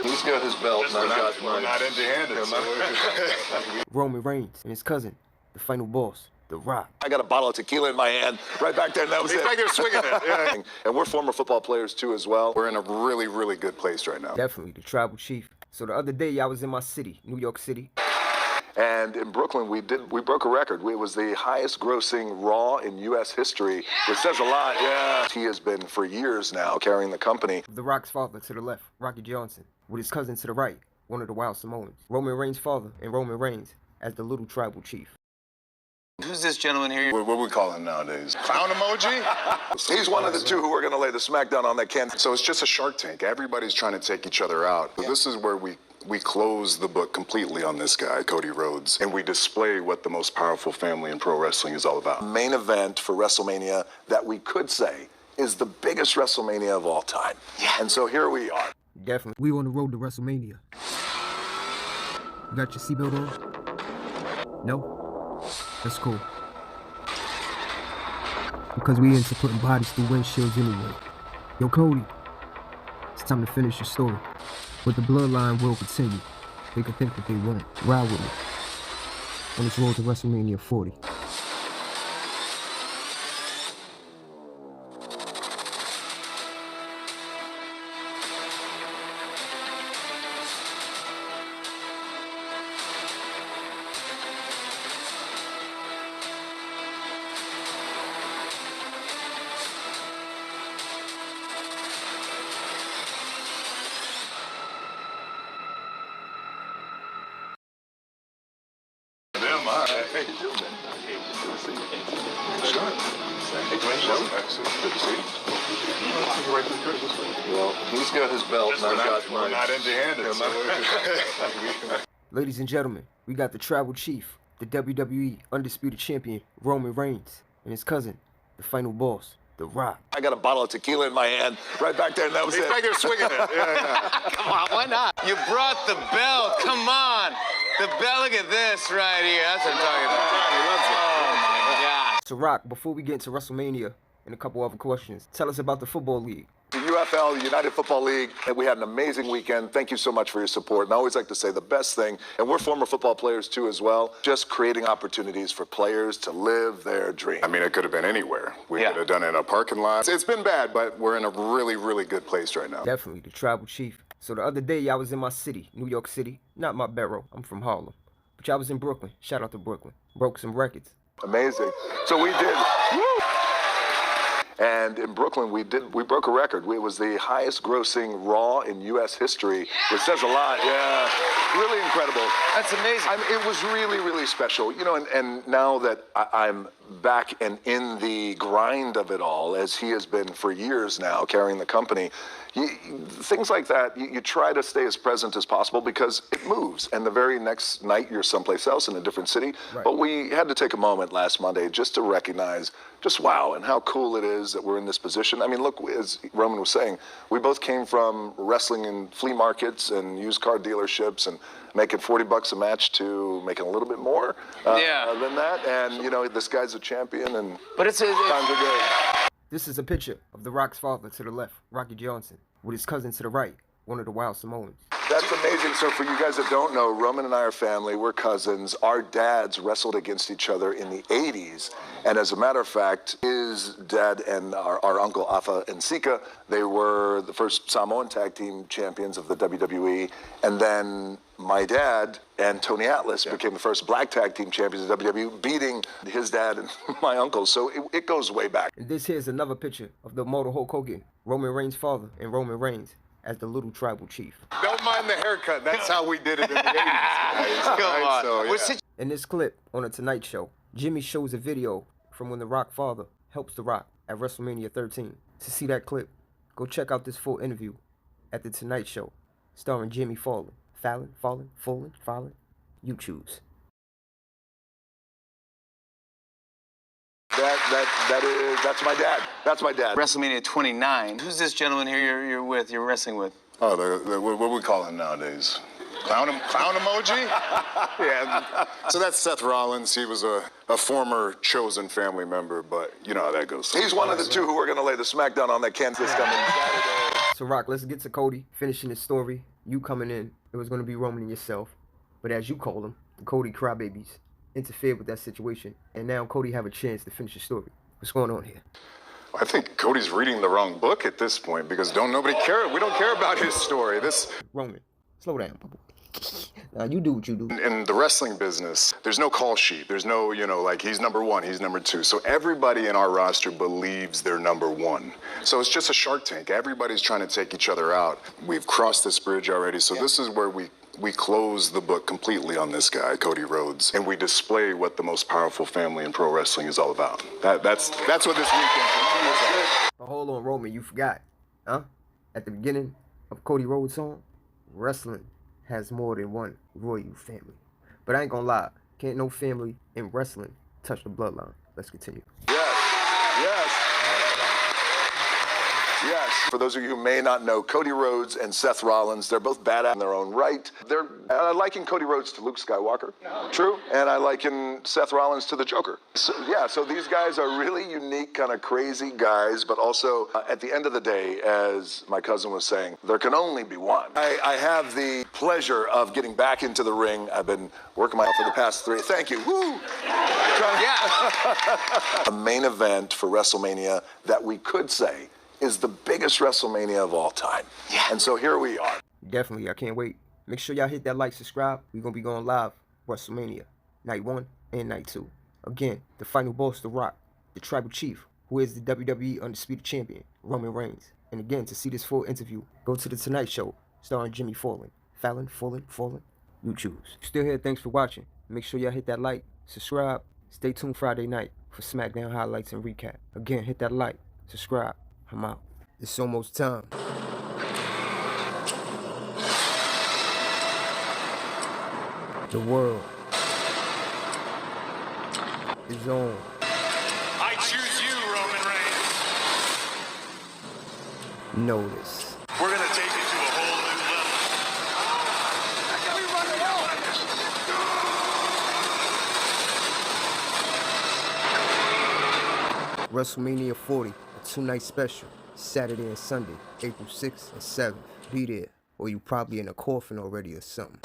He's got his belt, and I've got mine. We're not empty-handed. So Roman Reigns and his cousin, the final boss, The Rock. I got a bottle of tequila in my hand right back there, and that was it. He's back there swinging it. Yeah. And we're former football players, too, as well. We're in a really, really good place right now. Definitely the tribal chief. So the other day, I was in my city, New York City. And in Brooklyn, we broke a record. It was the highest grossing Raw in U.S. history, which says a lot, yeah. He has been, for years now, carrying the company. The Rock's father to the left, Rocky Johnson, with his cousin to the right, one of the Wild Samoans. Roman Reigns' father and Roman Reigns as the little tribal chief. Who's this gentleman here? What we call him nowadays? Clown emoji? He's one of the two who are going to lay the smackdown on that can. So it's just a Shark Tank. Everybody's trying to take each other out. But this is where we close the book completely on this guy, Cody Rhodes, and we display what the most powerful family in pro wrestling is all about. Main event for WrestleMania that we could say is the biggest WrestleMania of all time. Yeah. And so here we are. Definitely. We on the road to WrestleMania. You got your seatbelt on? No? That's cool. Because we into putting bodies through windshields anyway. Yo, Cody, it's time to finish your story. But the bloodline will continue. They can think what they want. Ride with me on this road to WrestleMania 40. Hey, you doing, man? Hey, good to see you. Sure. Hey, great show. Good to see you. Well, he's got his belt, and I've got mine. We're not empty-handed. So Ladies and gentlemen, we got the tribal chief, the WWE Undisputed Champion, Roman Reigns, and his cousin, the final boss, The Rock. I got a bottle of tequila in my hand right back there, and that was he's it. back there swinging it. Yeah. Come on, why not? You brought the belt. Come on. The belt, look at this right here. That's what I'm talking about. He loves it. Oh, my God. So, Rock, before we get into WrestleMania and a couple other questions, tell us about the football league. The UFL, the United Football League, and we had an amazing weekend. Thank you so much for your support. And I always like to say the best thing, and we're former football players too as well, just creating opportunities for players to live their dream. I mean, it could have been anywhere. We could have done it in a parking lot. It's been bad, but we're in a really, really good place right now. Definitely, the tribal chief. So the other day, I was in my city, New York City. Not my borough. I'm from Harlem. But I was in Brooklyn. Shout out to Brooklyn. Broke some records. Amazing. So we did. And in Brooklyn, we broke a record. It was the highest grossing Raw in U.S. history, which says a lot, yeah. Really incredible. That's amazing. It was really, really special. You know, and now that I'm back and in the grind of it all, as he has been for years now, carrying the company, things like that, you try to stay as present as possible because it moves. And the very next night, you're someplace else in a different city. Right. But we had to take a moment last Monday just to recognize just wow, and how cool it is that we're in this position. I mean, look, as Roman was saying, we both came from wrestling in flea markets and used car dealerships and making $40 a match to making a little bit more than that. And, you know, this guy's a champion, and times are good. This is a picture of The Rock's father to the left, Rocky Johnson, with his cousin to the right, one of the Wild Samoans. That's amazing. So for you guys that don't know, Roman and I are family. We're cousins. Our dads wrestled against each other in the 80s. And as a matter of fact, his dad and our uncle Afa and Sika, they were the first Samoan tag team champions of the WWE. And then my dad and Tony Atlas became the first black tag team champions of the WWE, beating his dad and my uncle. So it goes way back. And this here's another picture of the Immortal Hulk Hogan, Roman Reigns' father, and Roman Reigns as the little tribal chief. Don't mind the haircut. That's how we did it in the 80s. Come on. So, yeah. In this clip on The Tonight Show, Jimmy shows a video from when the Rock father helps The Rock at WrestleMania 13. To see that clip, go check out this full interview at The Tonight Show, starring Jimmy Fallon. Fallon? You choose. That's my dad. That's my dad. WrestleMania 29. Who's this gentleman here you're wrestling with? Oh, what we call him nowadays? Clown emoji? Yeah. So that's Seth Rollins. He was a former chosen family member, but you know how that goes. He's one of the two who are going to lay the smackdown on that can this coming Saturday. So, Rock, let's get to Cody finishing his story you coming in, it was going to be Roman and yourself. But as you call them, the Cody crybabies interfered with that situation, and now Cody have a chance to finish the story. What's going on here? I think Cody's reading the wrong book at this point because we don't care about his story. Roman, slow down. Now you do what you do. In the wrestling business, there's no call sheet. There's no, like he's number one, he's number two. So everybody in our roster believes they're number one. So it's just a Shark Tank. Everybody's trying to take each other out. We've crossed this bridge already. So this is where we close the book completely on this guy, Cody Rhodes, and we display what the most powerful family in pro wrestling is all about. That's what this weekend for me is all. But hold on, Roman, you forgot, huh? At the beginning of Cody Rhodes' song, wrestling has more than one royal family. But I ain't gonna lie, can't no family in wrestling touch the bloodline. Let's continue. Yes. For those of you who may not know, Cody Rhodes and Seth Rollins, they're both badass in their own right. I liken Cody Rhodes to Luke Skywalker. No. True. And I liken Seth Rollins to the Joker. So these guys are really unique, kind of crazy guys, but also at the end of the day, as my cousin was saying, there can only be one. I have the pleasure of getting back into the ring. I've been working my for the past 3. Thank you. Woo! Yeah. A main event for WrestleMania that we could say is the biggest WrestleMania of all time. Yeah. And so here we are. Definitely, I can't wait. Make sure y'all hit that like, subscribe. We're going to be going live WrestleMania, night 1 and night 2. Again, the final boss, The Rock, the tribal chief, who is the WWE Undisputed Champion, Roman Reigns. And again, to see this full interview, go to The Tonight Show, starring Jimmy Fallon. Fallon, you choose. Still here, thanks for watching. Make sure y'all hit that like, subscribe. Stay tuned Friday night for SmackDown highlights and recap. Again, hit that like, subscribe. I'm out. It's almost time. The world is on. I choose you, Roman Reigns. Notice. We're going to take it to a whole new level. WrestleMania 40, a 2-night special, Saturday and Sunday, April 6th and 7th. Be there, or you probably in a coffin already or something.